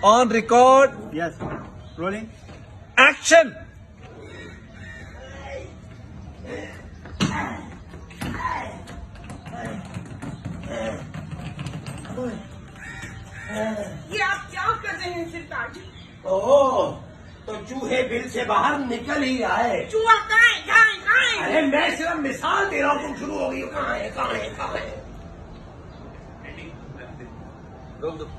On record. Yes. Rolling. Action. ये आप क्या कर रहे हैं सरकार जी? ओह, तो चूहे बिल से बाहर निकल ही आए। चूहा कहाँ है? कहाँ है? कहाँ है? अरे मैं सिर्फ मिसाल दे रहा हूँ, तुम शुरू हो गई हो। कहाँ है, कहाँ है, कहाँ है? रोक दो।